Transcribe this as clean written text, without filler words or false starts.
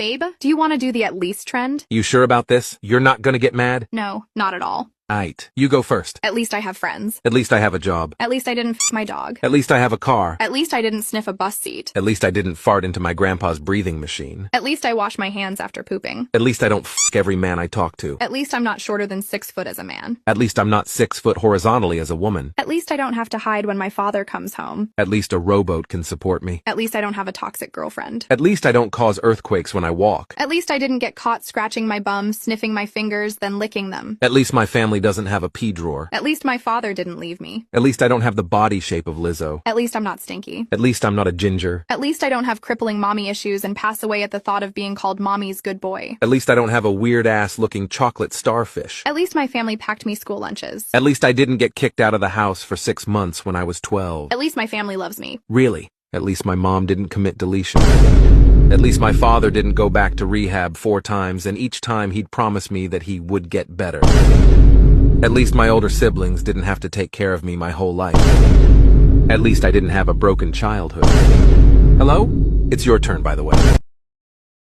Babe, do you want to do the at least trend? You sure about this? You're not gonna get mad? No, not at all. Aight. You go first. At least I have friends. At least I have a job. At least I didn't f my dog. At least I have a car. At least I didn't sniff a bus seat. At least I didn't fart into my grandpa's breathing machine. At least I wash my hands after pooping. At least I don't f every man I talk to. At least I'm not shorter than 6 foot as a man. At least I'm not 6 foot horizontally as a woman. At least I don't have to hide when my father comes home. At least a rowboat can support me. At least I don't have a toxic girlfriend. At least I don't cause earthquakes when I walk. At least I didn't get caught scratching my bum, sniffing my fingers, then licking them. At least my family doesn't have a pee drawer. At least my father didn't leave me. At least I don't have the body shape of Lizzo. At least I'm not stinky. At least I'm not a ginger. At least I don't have crippling mommy issues and pass away at the thought of being called mommy's good boy. At least I don't have a weird-ass looking chocolate starfish. At least my family packed me school lunches. At least I didn't get kicked out of the house for 6 months when I was 12. At least my family loves me. Really? At least my mom didn't commit deletion. At least my father didn't go back to rehab 4 times, and each time he'd promise me that he would get better. At least my older siblings didn't have to take care of me my whole life. At least I didn't have a broken childhood. Hello? It's your turn, by the way.